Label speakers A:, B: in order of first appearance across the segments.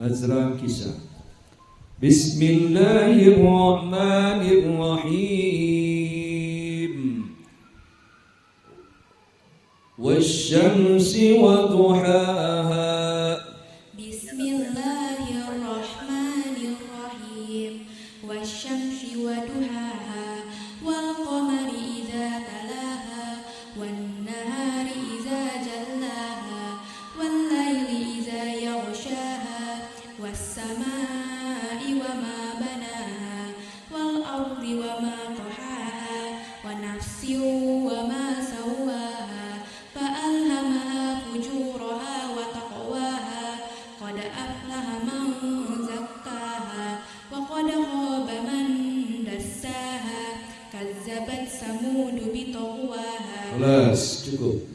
A: Azra kisah. Bismillahirrahmanirrahim. Wasyamsi wa duhaha.
B: Bismillahirrahmanirrahim. Wasyamsi wa duhaha. Wal qamari idza talaha. Wan nahari idza jallaha. Wal laili idza yaghshaha. Was samaa'i wa ma banaha. Wal ardi wa ma tahaha. Wa nafsin wa ma sawwaha. Fa alhamaha fujuraha wa taqwaha. Qad aflaha man zakkaha wa qad khaba man dassaha. Kazzabat Samud bi taqwaha.
A: Kelas cukup.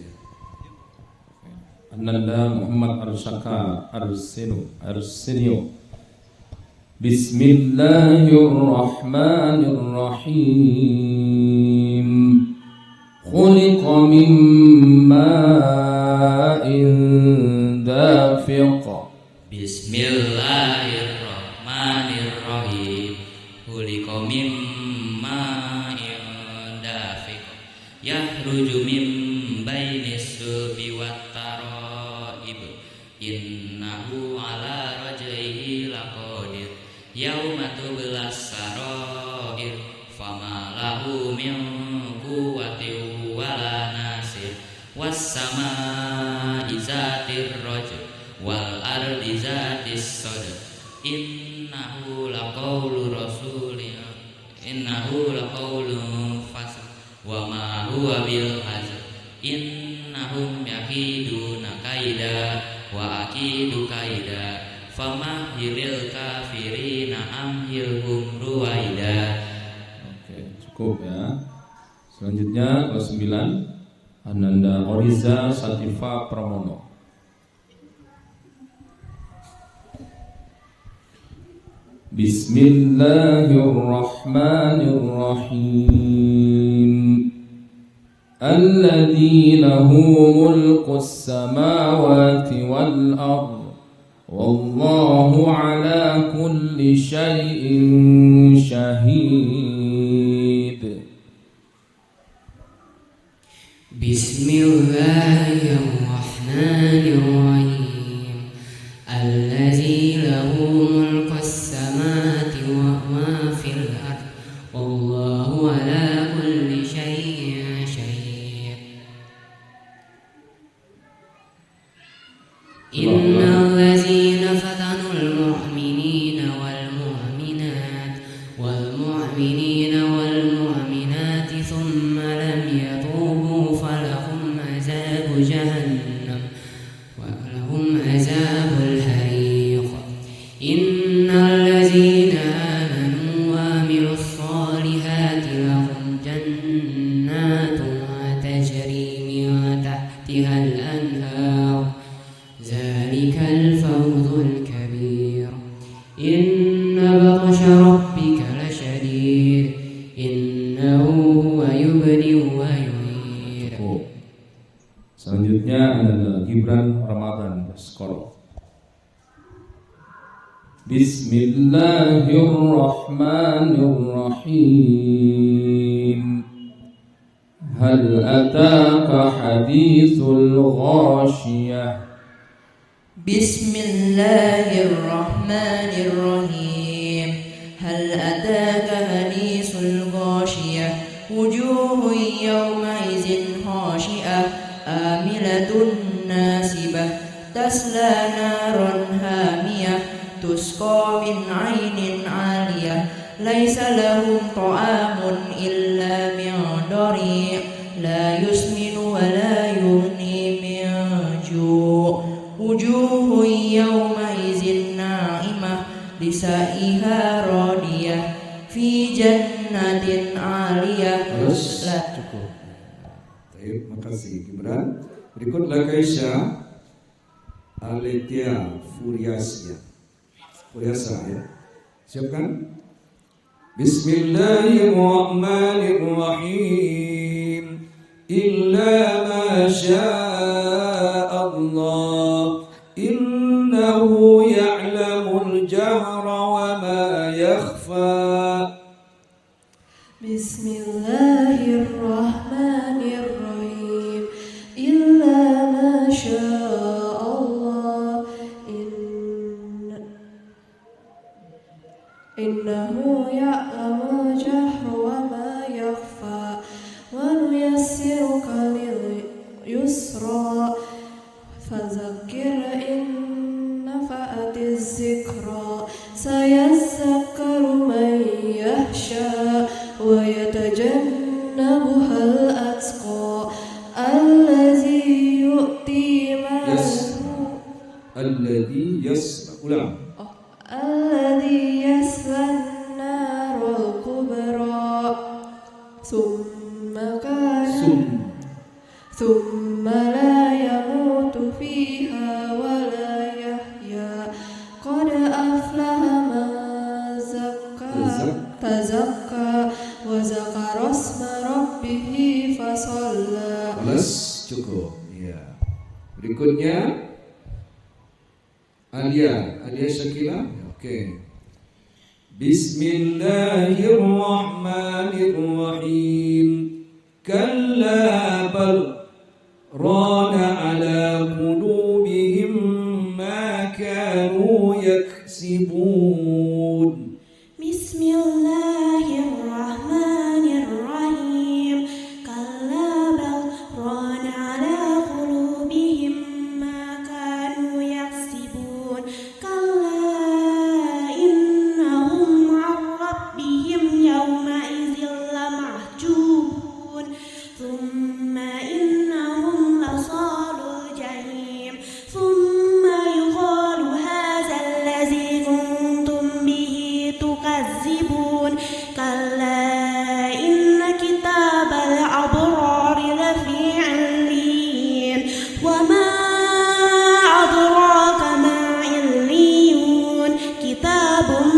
A: Ananda Muhammad Arsaka Arsenio. Bismillahirrahmanirrahim. Khuliqa min ma'in dafiq.
C: Bismillahirrahmanirrahim. Khuliqa min ma'in dafiq. Yahruju min bainis sulbi wat taraib. Innahu ala raj'ihi laqadir. Yauma tublas sarair. Fama lahu min quwwatin wala nasir. Was samaa'i zatir raj'i wal ardi zatis sadr. Innahu laqaulu rasulin. Innahu laqaulun fasl. Wa ma huwa bil hazl. Innahum yakiduna kaida wa akidu kaida. Famahhilil kafirina amhilhum ruwaida.
A: Oke, cukup ya. Selanjutnya kelas 9 Ananda Oriza Sativa Pramono. Bismillahirrahmanirrahim. Alladzi lahu mulkus samawati wal ardh. Wallahu ala kulli syai'in syahid.
C: Bismillahirrahmanirrahim. Allazi lahu mulkus samawati wa ma fil ardh. Wallahu ala kulli syai'in syahid. Innal ladzina fatanul mu'minina wal mu'minati thumma lam yatubu falahum azabu jahannam wa lahum azabul hariq. Innal ladzina amanu wa amilus solihati lahum jannatun tajri min tahtihal anhar. Zalikal fawzul kabir. Inna batsha rabbika lasyadid. Innahu huwa yubdi'u wa yu'id.
A: Selanjutnya adalah Gibran Ramadan Skoro. Bismillahirrahmanirrahim. Hal ataka hadithul ghashiyah.
B: Bismillahirrahmanirrahim. Hal ataka hadisul ghashiyah. Wujuhun yawma idzin khashi'ah. Amilatun nasibah. Tasla naran hamiyah. Tusqa min 'ainin 'aliyah. Laisa lahum ta'amun illa min dari'. La yusminu wa la yughni min ju'. Wujuhun yawma idzin na'imah. Lisa'iha radiyah. Fi jannatin 'aliyah.
A: Cukup. Baik, makasih Gibran. Berikutlah Kaisha Aletia Furiasa ya. Siapkan. Bismillahirrahmanirrahim. Illa ma syaa Allah. Innahu ya'lamu
D: إنه يعلم الجهر وما يخفى ونيسرك لليسرى فذكر إن نفعت الذكرى سيذكر من يخشى ويتجنبها الأتقى الذي يؤتي ماله
A: الذي يصلى
D: الذي يصلى النار الكبرى ثم لا يموت فيها ولا يحيا قد أفلح من تزكى وذكر اسم ربه فصلى.
A: Cukup. Ya. Berikutnya Alia Syakila. Oke. Bismillahirrahmanirrahim. Kalla bal rana ala qulubihim ma kanu yaksibun.
D: Bismillahirrahmanirrahim. Kalla bal rana ala qulubihim ma kanu yaksibun. Kalla innahum an rabbihim yawma idzin lamahjubun. Thumma innahum lasalul jahim. Thumma yuqalu hadza allazi kuntum bihi tukadzibun. Kalla inna kitabal abrari lafi 'illiyyin. Wa ma adraka ma 'illiyun. Kitabun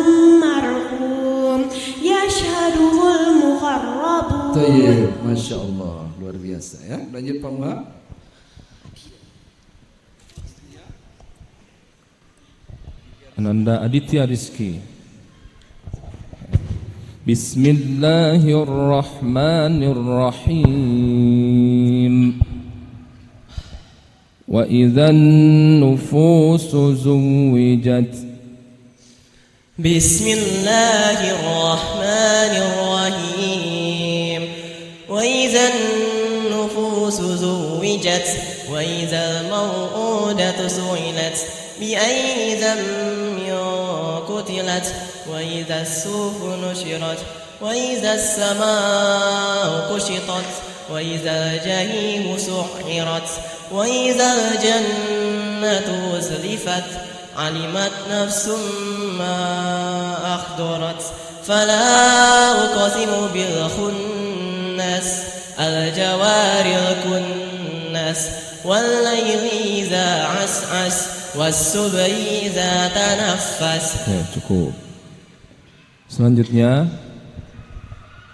D: marqum yashhaduhul muqarrabun.
A: Tayyib, Masya Allah, luar biasa ya. Lanjut Pak Muha.
E: Ananda Aditya Rizki. Bismillahirrahmanirrahim. Wa idzan nufusu zuwijat.
F: Bismillahirrahmanirrahim. Wa idzan nufusu zuwijat wa idzal maw'udatu su'ilat bi ayyi dhanbin qutilat wa idzas sufu nushirat wa idzas samaa'u kushitat wa idzal jahimu su'irat wa idzal jannatu uzlifat alimat nafsum ma akhdarat fala uqsimu bil khunnas al jawaril kunnas wal layli idza as'as was subhi idza tanaffas.
E: Ya, cukup. Selanjutnya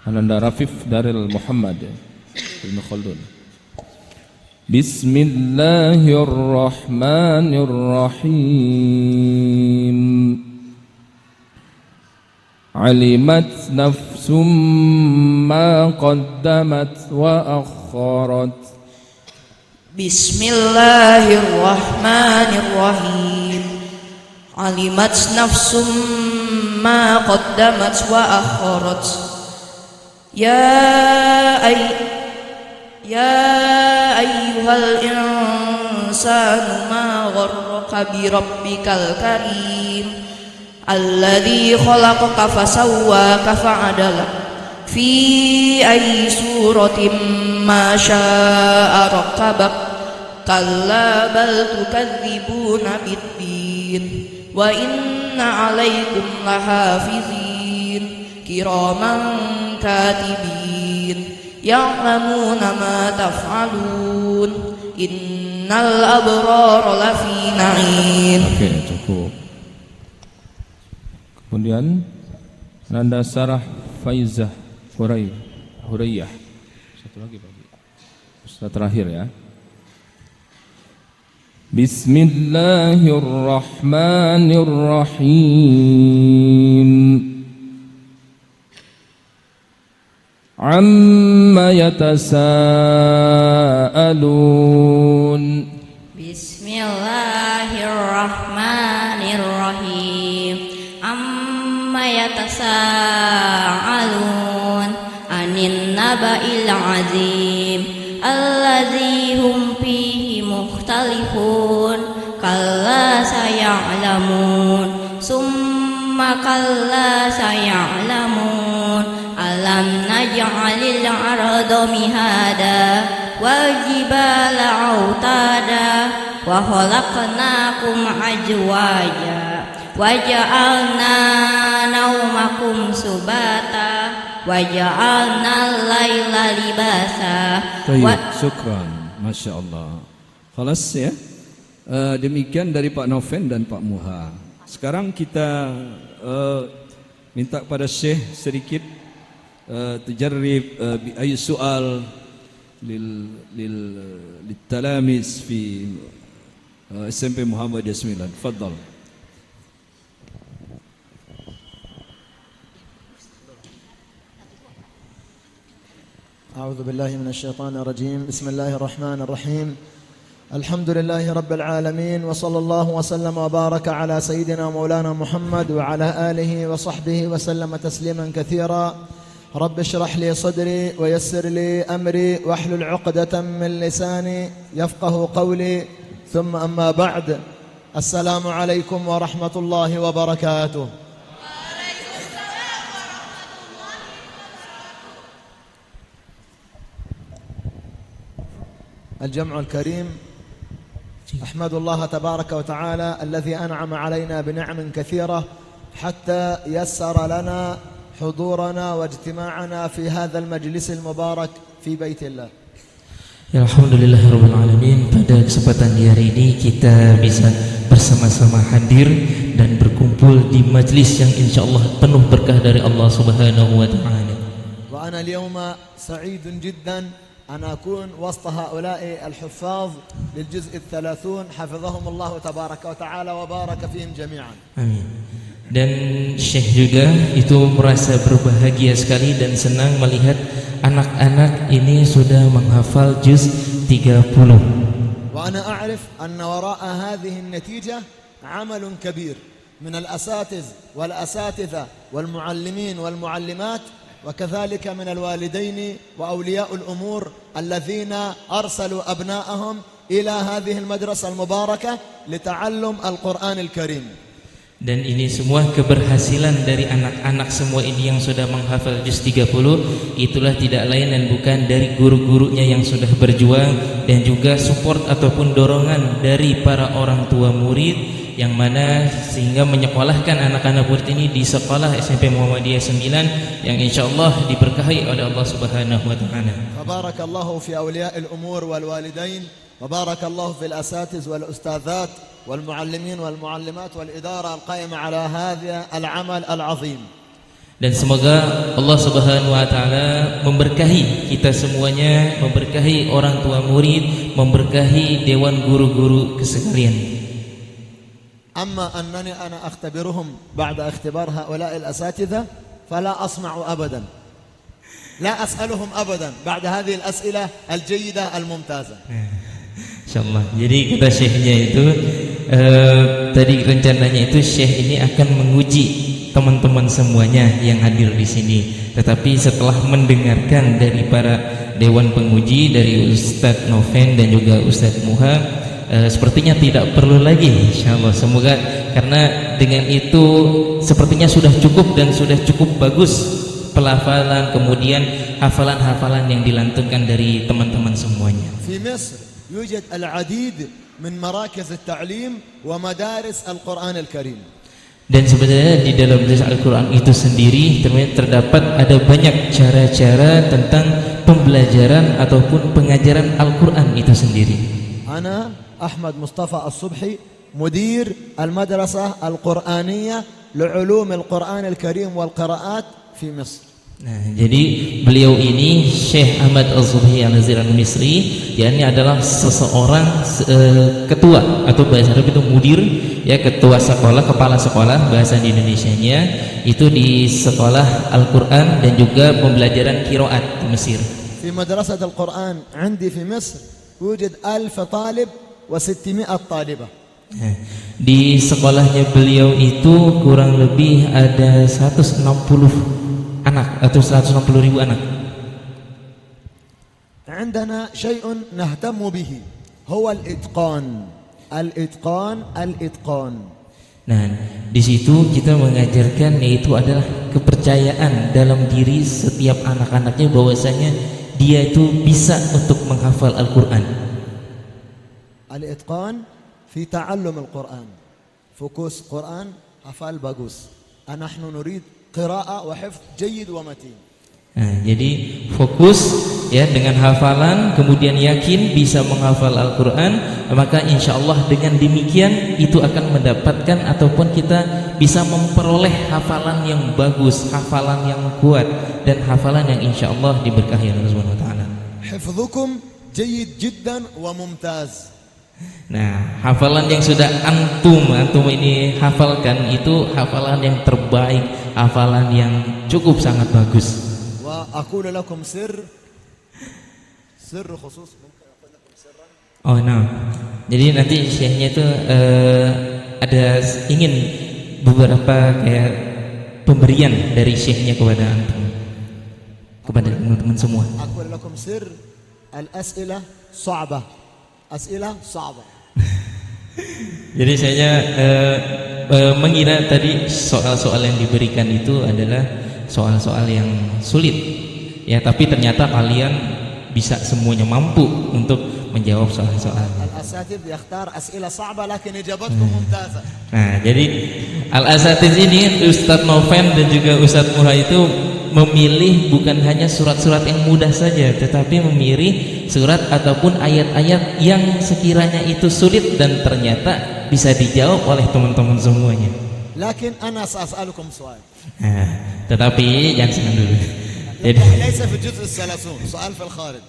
E: Ananda Rafif Daril Muhammad Ibn Khaldun. Bismillahirrahmanirrahim. Alimat nafsum ma qaddamat wa akharat.
B: Bismillahirrahmanirrahim. Alimat nafsum ma qaddamat wa akharat. Ya ayyuhal insanu ma gharraka bi rabbikal karim alladzi khalaqaka fasawwaka fa'adalak fi ayyi suratin ma syaa rakkabak kalla bal tukadzibuna bid-din wa inna 'alaikum lahafizin kiraman katibin ya'lamuna ma taf'alun innal abrara lafi na'im.
E: Oke, cukup. Kemudian Nanda Sarah Faizah Huraiyah. Satu lagi Pak. Ustaz terakhir ya. Bismillahirrahmanirrahim. Amma yatasaalun.
B: Bismillahirrahmanirrahim. Amma yatasa'alun anin naba'il azim alladzi hum fihi mukhtalifun kalla saya'lamun summa kalla saya'lamun alam naj'alil arda mihada wal jibala autada wa khalaqnakum ajwaja wa ja'alna naumakum subata wa ja'alna laila libasa.
A: Baik, syukran. Masya Allah. Khalas ya. Demikian dari Pak Noven dan Pak Muha. Sekarang kita minta kepada Syekh sedikit تجرب بأي سؤال للتلاميذ في SMP Muhammadiyah 9. تفضل.
G: أعوذ بالله من الشيطان الرجيم. بسم الله الرحمن الرحيم. الحمد لله رب العالمين، وصلى الله وسلم وبارك على سيدنا مولانا محمد وعلى آله وصحبه وسلم تسليما كثيرا. رب اشرح لي صدري ويسر لي أمري واحلل عقدة من لساني يفقه قولي، ثم أما بعد، السلام عليكم ورحمة الله وبركاته. الجمع الكريم، أحمد الله تبارك وتعالى الذي أنعم علينا بنعم كثيرة حتى يسر لنا حضورنا واجتماعنا في هذا المجلس المبارك في بيت الله.
H: Alhamdulillahirrabbilalamin. Pada kesempatan di hari ini kita bisa bersama-sama hadir dan berkumpul di majlis yang insyaallah penuh berkah dari Allah Subhanahu wa taala.
G: وأنا اليوم سعيد جدا أن أكون وسط هؤلاء الحفاظ للجزء 30 حفظهم الله تبارك وتعالى وبارك فيهم جميعا. Amin.
H: Dan Syekh juga itu merasa berbahagia sekali dan senang melihat anak-anak ini sudah menghafal juz 30.
G: وأنا أعرف أن وراء هذه النتيجة عمل كبير من الأساتذة والأساتذة والمعلمين والمعلمات وكذلك من الوالدين وأولياء الأمور الذين أرسلوا أبناءهم إلى هذه المدرسة المباركة لتعلم القرآن الكريم.
H: Dan ini semua keberhasilan dari anak-anak semua ini yang sudah menghafal juz 30, itulah tidak lain dan bukan dari guru-gurunya yang sudah berjuang, dan juga support ataupun dorongan dari para orang tua murid yang mana sehingga menyekolahkan anak-anak murid ini di sekolah SMP Muhammadiyah 9 yang insyaallah diberkahi oleh Allah Subhanahu wa taala.
G: Barakallahu fi awliya'i al-umur wal walidain, wa barakallahu fil asatiz wal ustadzat والمعلمين والمعلمات والإدارة القائمة على هذا العمل العظيم.
H: Dan semoga Allah Subhanahu wa taala memberkahi kita semuanya, memberkahi orang tua murid, memberkahi dewan guru-guru sekalian.
G: أما أنني أنا أختبرهم بعد اختبار هؤلاء الأساتذة فلا أصنع أبدا، لا أسألهم أبدا بعد هذه الأسئلة الجيدة الممتازة.
H: Insyaallah. Jadi kata syekhnya itu tadi rencananya itu syekh ini akan menguji teman-teman semuanya yang hadir di sini. Tetapi setelah mendengarkan dari para dewan penguji, dari Ustadz Noven dan juga Ustadz Muha, sepertinya tidak perlu lagi insyaallah. Semoga karena dengan itu sepertinya sudah cukup dan sudah cukup bagus pelafalan kemudian hafalan-hafalan yang dilantunkan dari teman-teman semuanya.
G: Di Mesir يوجد العديد من مراكز التعليم ومدارس القرآن الكريم.
H: Dan sebenarnya di dalam majelis Al-Quran itu sendiri terdapat ada banyak cara-cara tentang pembelajaran ataupun pengajaran Al-Quran itu sendiri.
G: Ana Ahmad Mustafa As-Subhi, مدير المدرسة القرآنية لعلوم القرآن الكريم والقراءات في مصر.
H: Nah, jadi beliau ini Syekh Ahmad Az-Subhi Al-Nazir Al-Misri, yakni adalah seseorang ketua atau bahasa Arab itu mudir, ya, ketua sekolah, kepala sekolah bahasa di Indonesianya itu di sekolah Al-Quran dan juga pembelajaran qiraat di Mesir.
G: Di madrasah Al-Quran عندي في مصر يوجد 1000 طالب و600 طالبة.
H: Nah, di sekolahnya beliau itu kurang lebih ada 160 anak atau 160.000 anak.
G: عندنا شيء نهتم به هو الإتقان الإتقان.
H: Nah, di situ kita mengajarkan yaitu adalah kepercayaan dalam diri setiap anak-anaknya bahwasanya dia itu bisa untuk menghafal Al-Qur'an.
G: الإتقان في تعلم القرآن، فكوس قرآن حفال باغوس، نحن نريد قراءة وحفظ جيد ومتين.
H: Nah, jadi fokus ya dengan hafalan, kemudian yakin bisa menghafal Al-Quran, maka insya Allah dengan demikian itu akan mendapatkan ataupun kita bisa memperoleh hafalan yang bagus, hafalan yang kuat, dan hafalan yang insya Allah diberkahi Allah Subhanahu Wa Taala.
G: حفظكم جيد جدا وممتاز.
H: Nah, hafalan yang sudah antum ini hafalkan itu hafalan yang terbaik, hafalan yang cukup sangat bagus.
G: وأقول لكم سر خصوص.
H: Oh no, jadi nanti syekhnya itu ada ingin beberapa kayak pemberian dari syekhnya kepada antum, kepada teman-teman semua.
G: أقول لكم سر الأسئلة صعبة، أسئلة صعبة.
H: Jadi saya mengira tadi soal-soal yang diberikan itu adalah soal-soal yang sulit ya, tapi ternyata kalian bisa semuanya mampu untuk menjawab soal-soal.
G: Al-asatidz yakhtar as'ilah صعبة lakin ijabatkum mumtazah.
H: Nah, jadi Al-Asatidz ini Ustadz Noven dan juga Ustadz Muha itu memilih bukan hanya surat-surat yang mudah saja, tetapi memilih surat ataupun ayat-ayat yang sekiranya itu sulit dan ternyata bisa dijawab oleh teman-teman semuanya.
G: Lakin ana sa'alukum soal.
H: Nah, tetapi jangan senang dulu. Jadi
G: ليس في الجزء الثلاثون سؤال في الخارج.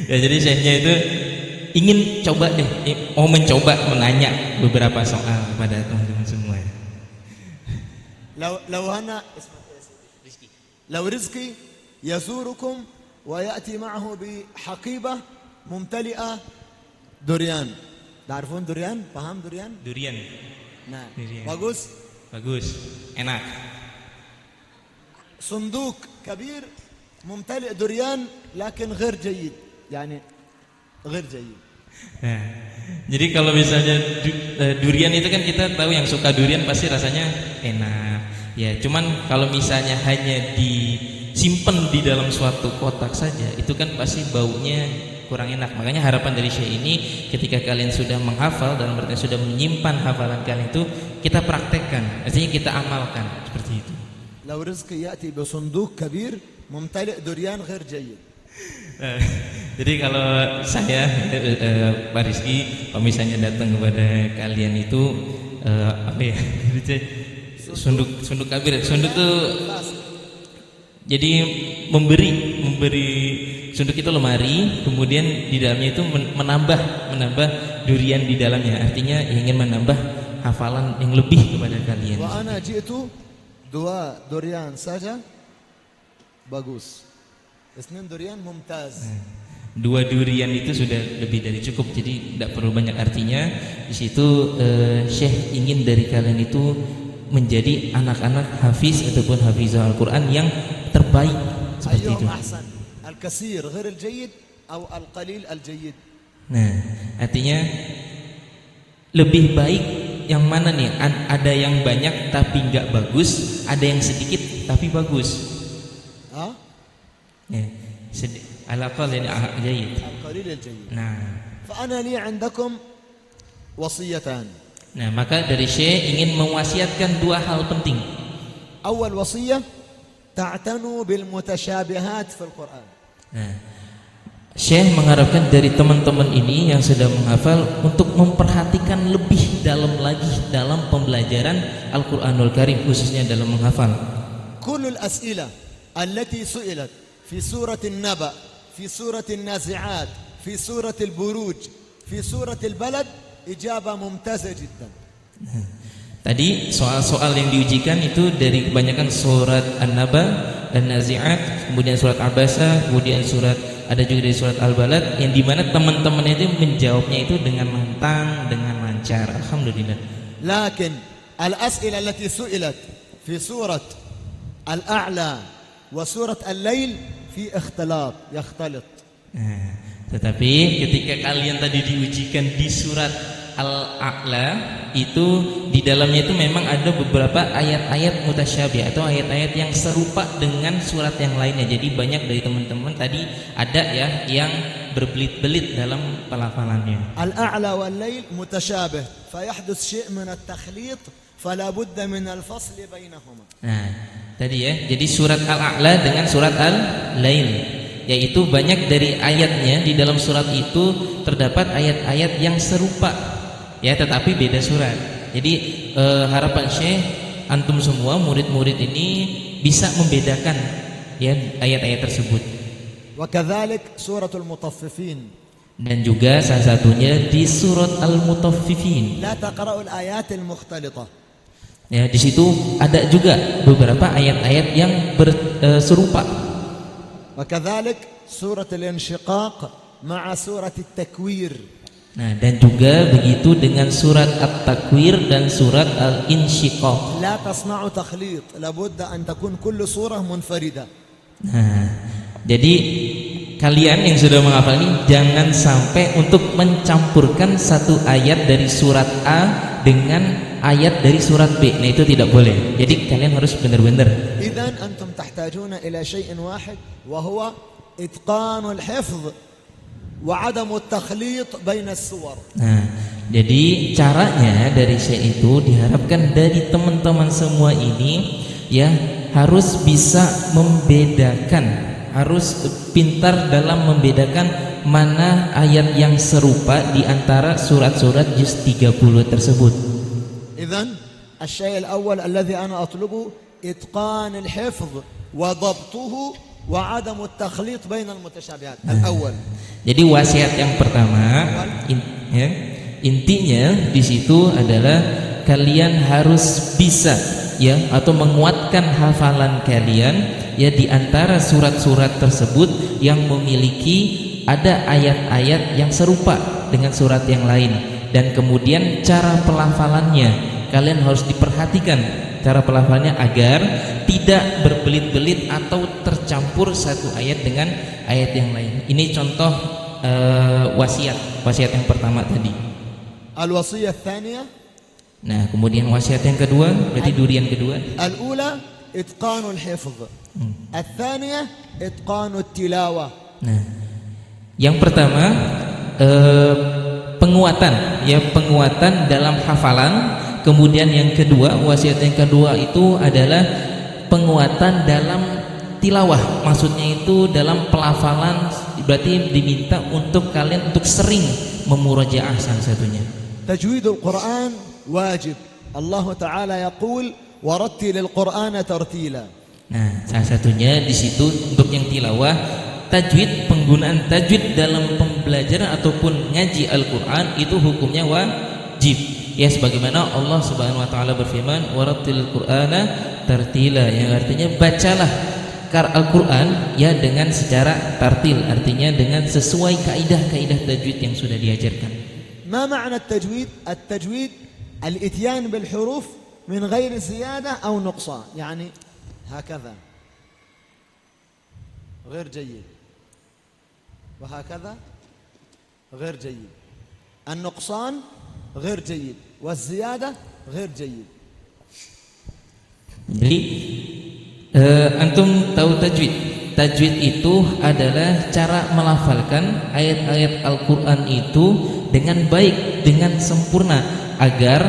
H: Ya, jadi syekhnya itu ingin coba mau mencoba menanya beberapa soal kepada teman-teman semua.
G: لو هنا لو رزقي يزوركم ويأتي معه بحقيبة ممتلئة دوريان. تعرفون دوريان؟ فهم دوريان؟
H: Durian.
G: نعم.
H: Durian.
G: bagus.
H: Enak.
G: صندوق كبير ممتلئ دوريان لكن غير جيد، يعني غير جيد.
H: Nah, jadi kalau misalnya durian itu kan kita tahu yang suka durian pasti rasanya enak. Ya, cuman kalau misalnya hanya disimpan di dalam suatu kotak saja, itu kan pasti baunya kurang enak. Makanya harapan dari Syekh ini ketika kalian sudah menghafal dalam artian sudah menyimpan hafalan kalian itu kita praktekkan, artinya kita amalkan seperti itu.
G: لو رزقي يأتي بصندوق كبير ممتلئ دوريان غير جيد.
H: Jadi kalau saya Pak Rizky, kalau misalnya datang kepada kalian itu apa ya? Sunduk kabir. Sunduk itu jadi memberi sunduk itu lemari, kemudian di dalamnya itu menambah durian di dalamnya. Artinya ingin menambah hafalan yang lebih kepada kalian.
G: Wa ana jitu dua durian saja bagus. Isnin durian mumtaz.
H: Dua durian itu sudah lebih dari cukup, jadi tidak perlu banyak. Artinya di situ Syekh ingin dari kalian itu menjadi anak-anak hafiz ataupun hafizah Al-Quran yang terbaik seperti itu.
G: Al-kasir ghair al-jayyid atau al-qalil al-jayyid.
H: Nah, artinya lebih baik yang mana nih? Ada yang banyak tapi nggak bagus, ada yang sedikit tapi bagus. Ya, al-qalil al-jayyid.
G: Al-qalil al-jayyid.
H: Nah,
G: fa ana li 'indakum wasiyatan.
H: Nah, maka dari Syekh ingin mewasiatkan dua hal penting.
G: Awal wasiyah ta'tanu bil mutasyabihat fil Quran.
H: Nah, Syekh mengharapkan dari teman-teman ini yang sudah menghafal untuk memperhatikan lebih dalam lagi dalam pembelajaran Al-Qur'anul Karim, khususnya dalam menghafal.
G: Kullul as'ilah allati su'ilat fi suratil Naba, fi suratil Nazi'at, fi suratil Buruj, fi suratil Balad ijabah mumtazah jiddan.
H: Tadi soal-soal yang diujikan itu dari kebanyakan surat An-Naba dan Nazi'at, kemudian surat Abasa, kemudian ada juga dari surat Al-Balad, yang dimana teman-teman itu menjawabnya itu dengan lantang, dengan lancar. Alhamdulillah.
G: لكن الأسئلة التي سئلت في سورة الأعلى وسورة الليل في اختلاط يختلط.
H: Nah, tetapi ketika kalian tadi diujikan di surat Al-A'la itu di dalamnya itu memang ada beberapa ayat-ayat mutasyabih atau ayat-ayat yang serupa dengan surat yang lainnya. Jadi banyak dari teman-teman tadi ada ya yang berbelit-belit dalam pelafalannya.
G: الأعلى والليل متشابه فيحدث شيء من التخليط فلا بد من الفصل بينهما.
H: Nah, tadi ya. Jadi surat Al-A'la dengan surat Al-Lail, yaitu banyak dari ayatnya di dalam surat itu terdapat ayat-ayat yang serupa ya, tetapi beda surat. Jadi harapan Syekh antum semua murid-murid ini bisa membedakan ya ayat-ayat tersebut.
G: وكذلك سورة المطففين.
H: Dan juga salah satunya di surat Al-Mutaffifin.
G: لا تقرأوا الآيات المختلطة.
H: Ya, di situ ada juga beberapa ayat-ayat yang serupa.
G: وكذلك سورة الانشقاق مع سورة التكوير.
H: Nah, dan juga begitu dengan surat At-Takwir dan surat Al-Insyiqaq.
G: لا تصنعوا تخليط لابد أن تكون كل سورة منفردة.
H: Nah, jadi kalian yang sudah menghafal ini jangan sampai untuk mencampurkan satu ayat dari surat A dengan ayat dari surat B. Nah, itu tidak boleh. Jadi kalian harus benar-benar.
G: إذن أنتم تحتاجون إلى شيء واحد وهو إتقان الحفظ وعدم التخليط بين السور.
H: Nah, jadi caranya dari Syekh itu diharapkan dari teman-teman semua ini ya harus bisa membedakan, harus pintar dalam membedakan mana ayat yang serupa di antara surat-surat juz 30 tersebut.
G: إذن الشيء الأول الذي أنا أطلبه إتقان الحفظ وضبطه وعدم التخليط بين المتشابهات. الأول.
H: Jadi wasiat yang pertama intinya di situ adalah kalian harus bisa ya atau menguatkan hafalan kalian ya di antara surat-surat tersebut yang memiliki ada ayat-ayat yang serupa dengan surat yang lain, dan kemudian cara pelafalannya kalian harus diperhatikan cara pelafalannya agar tidak berbelit-belit atau tercampur satu ayat dengan ayat yang lain. Ini contoh wasiat yang pertama tadi.
G: الوصية الثانية.
H: Nah, kemudian wasiat yang kedua, berarti durian kedua.
G: الأولى إتقان الحفظ. الثانية إتقان التلاوة.
H: Nah, yang pertama penguatan dalam hafalan. Kemudian yang kedua, wasiat yang kedua itu adalah penguatan dalam tilawah. Maksudnya itu dalam pelafalan, berarti diminta untuk kalian untuk sering memurajaah salah satunya.
G: تجويد القرآن واجب. الله تعالى يقول ورتل القرآن ترتيلا.
H: Nah, salah satunya di situ untuk yang tilawah, tajwid, penggunaan tajwid dalam pembelajaran ataupun ngaji Al-Qur'an itu hukumnya wajib. Ya, sebagaimana Allah Subhanahu wa taala berfirman, "Warattil Qur'ana tartila", yang artinya bacalah Al-Qur'an ya dengan secara tartil, artinya dengan sesuai kaidah-kaidah tajwid yang sudah diajarkan.
G: ما معنى التجويد؟ التجويد الاتيان بالحروف من غير زيادة أو نقصان، يعني هكذا غير جيد وهكذا غير جيد، النقصان غير جيد والزيادة غير جيد.
H: Jadi antum tahu tajwid. Tajwid itu adalah cara melafalkan ayat-ayat Al-Qur'an itu dengan baik, dengan sempurna agar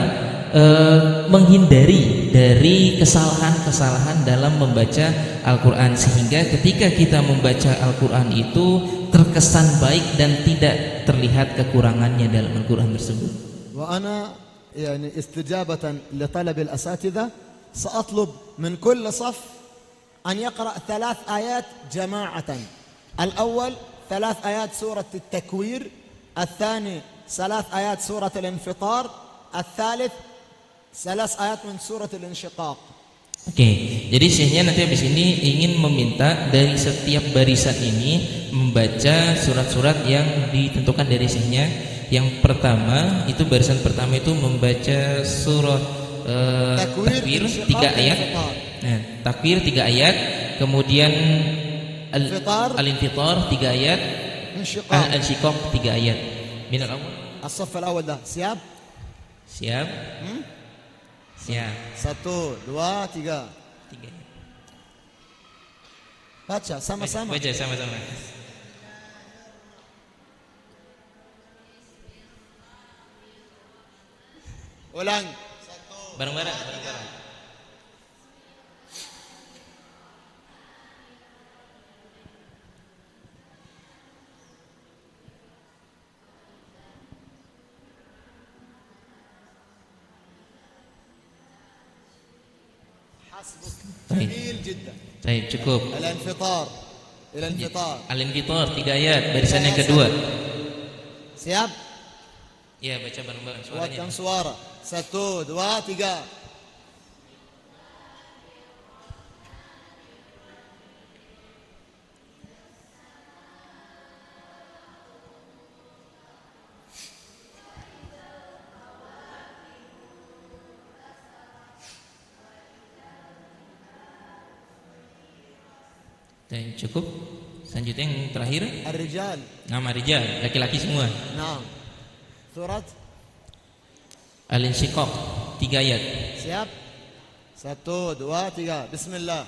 H: menghindari dari kesalahan-kesalahan dalam membaca Al-Qur'an, sehingga ketika kita membaca Al-Qur'an itu terkesan baik dan tidak terlihat kekurangannya dalam Al-Qur'an tersebut.
G: وأنا يعني استجابة لطلب الأساتذة سأطلب من كل صف أن يقرأ 3 آيات جماعة. الأول 3 آيات سورة التكوير، الثاني 3 آيات سورة الانفطار، الثالث 3 آيات من سورة الانشقاق.
H: Oke, jadi syekhnya nanti habis ini ingin meminta dari setiap barisan ini membaca surat-surat yang ditentukan dari syekhnya Yang pertama itu barisan pertama itu membaca surah takwir 3 ayat. Nah, takwir 3 ayat, kemudian al-infitar 3 ayat, al-insyiqaq 3 ayat. Minal awal.
G: الصف الأول ده siap?
H: Siap? Siap.
G: 1, 2, 3.
H: 3.
G: Baca sama-sama.
H: Baca sama-sama.
G: Ulang.
H: Bareng-bareng.
G: جميل جدا.
H: Baik, cukup.
G: الانفطار.
H: Al-infitar 3 ayat, barisan yang kedua.
G: Siap?
H: Ya, baca bareng-bareng suaranya.
G: Kuatkan suara. 1, 2, 3.
H: Dan cukup. Selanjutnya yang terakhir,
G: الرجال.
H: nama rijal, laki-laki semua.
G: نعم. سورة.
H: Al-insyiqaq 3 ayat.
G: Siap? 1, 2, 3. Bismillah.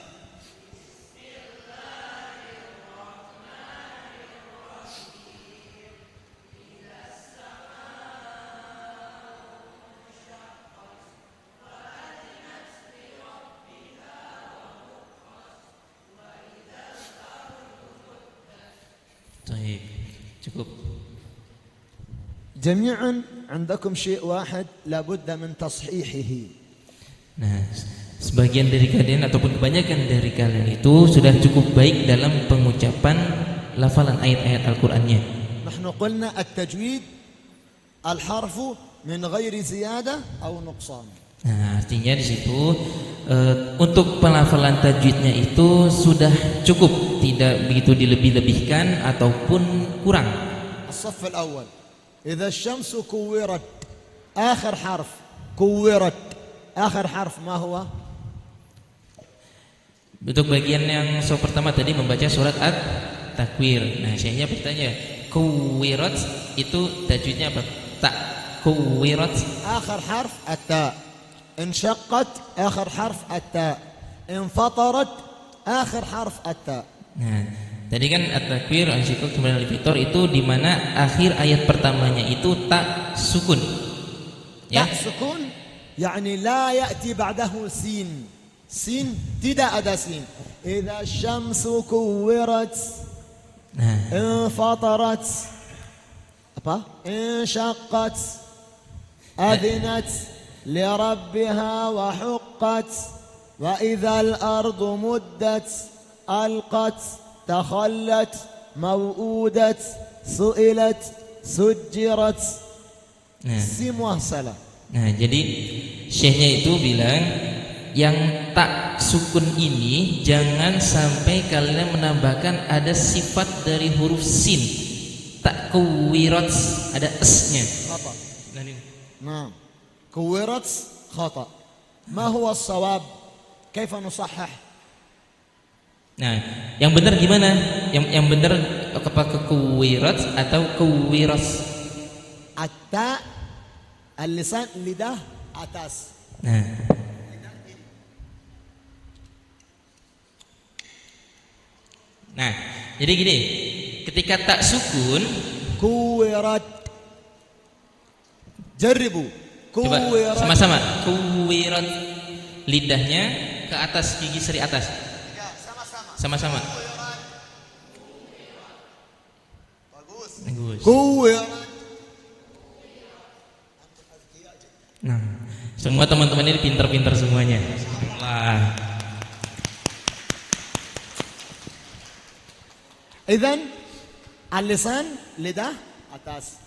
H: Baik, cukup.
G: جميعا عندكم شيء واحد لابد من تصحيحه.
H: Nah, sebagian dari kalian ataupun kebanyakan dari kalian itu sudah cukup baik dalam pengucapan lafalan ayat-ayat Al-Qur'annya.
G: نحن قلنا التجويد الحرف من غير زيادة أو نقصان.
H: Nah, artinya di situ untuk pelafalan tajwidnya itu sudah cukup, tidak begitu dilebih-lebihkan ataupun kurang.
G: الصف الأول إذا الشمس كورت آخر حرف كورت آخر حرف ما هو؟
H: Untuk bagian yang pertama tadi membaca surat At-Takwir. Nah, syekhnya bertanya, kuwirat itu tajwidnya apa? Tak kuwirat.
G: آخر حرف التاء. انشقت آخر حرف التاء. انفطرت آخر حرف التاء.
H: Nah, tadi kan At-Takwir, Al-Insyiqaq, kemudian Al-Infitar itu di mana akhir ayat pertamanya itu tak sukun. Ya.
G: تاء سكون يعني لا يأتي بعده سين. سين tidak ada سين. إذا الشمس كورت
H: Nah,
G: انفطرت apa? انشقت أذنت لربها وحقت وإذا الأرض مدت ألقت تخلت موؤودت سئلت سجرت. Semua salah.
H: nah, jadi syekhnya itu bilang yang tak sukun ini jangan sampai kalian menambahkan ada sifat dari huruf sin. Tak kuwirat ada s-nya.
G: خطأ.
H: Nah, ini.
G: نعم. كورت خطأ. ما هو الصواب؟ كيف نصحح؟
H: Nah, yang benar gimana? Yang benar apakah kuwirat atau kuwiras?
G: التاء اللسان lidah atas.
H: Nah, nah, jadi gini, ketika tak sukun,
G: كورت. جربوا.
H: coba
G: كورت.
H: sama-sama, kuwirat, lidahnya ke atas, gigi seri atas, sama-sama. Bagus.
G: كورت.
H: Nah, semua teman-teman ini pintar-pintar semuanya. Wah.
G: إذن اللسان lidah atas.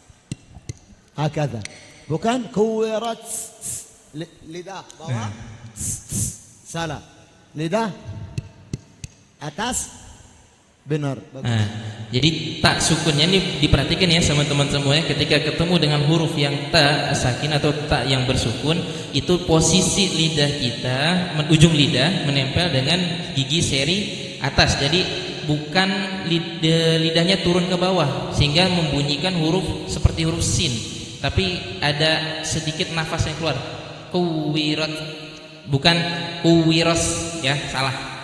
G: هكذا. bukan كورت. lidah bawah. salah. lidah atas. benar.
H: Nah, jadi ta sukunnya ini diperhatikan ya sama teman semuanya, ketika ketemu dengan huruf yang ta sakin atau ta yang bersukun, itu posisi lidah kita, ujung lidah menempel dengan gigi seri atas. Jadi bukan lidahnya turun ke bawah sehingga membunyikan huruf seperti huruf sin, tapi ada sedikit nafas yang keluar. Kuwirat, bukan kuwiros ya, salah.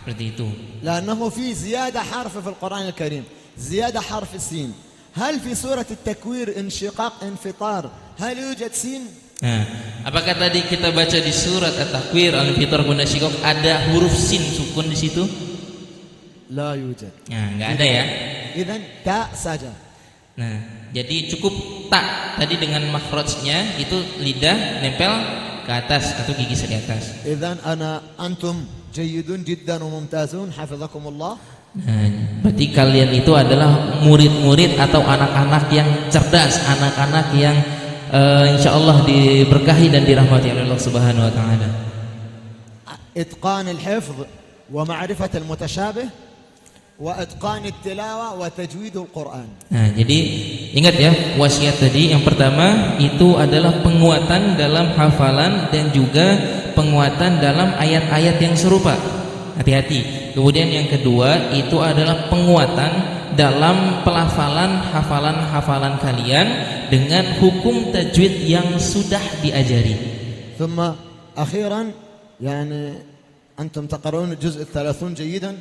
H: Seperti itu.
G: لأنه في زيادة حرف في القرآن الكريم، زيادة حرف السين. هل في سورة التكوير انشقاق انفطار هل يوجد سين؟
H: Nah, apakah tadi kita baca di surat At-Takwir Al-Infitar Bunda Syikok ada huruf sin sukun di situ?
G: لا يوجد.
H: Nah, nggak ada ya.
G: إذن تاء saja.
H: Nah, jadi cukup tak tadi dengan makhrajnya itu lidah nempel ke atas atau gigi seri atas.
G: إذن أنتم جيدون جدا وممتازون حفظكم الله.
H: Nah, berarti kalian itu adalah murid-murid atau anak-anak yang cerdas, anak-anak yang insya Allah diberkahi dan dirahmati oleh Allah Subhanahu Wa Taala.
G: إتقان الحفظ ومعرفة المتشابه وإتقان التلاوة وتجويد القرآن.
H: Nah, jadi ingat ya wasiat tadi, yang pertama itu adalah penguatan dalam hafalan dan juga penguatan dalam ayat-ayat yang serupa. Hati-hati. Kemudian yang kedua itu adalah penguatan dalam pelafalan hafalan-hafalan kalian dengan hukum tajwid yang sudah diajari.
G: ثم أخيرا يعني أنتم تقرؤون الجزء 30 جيدا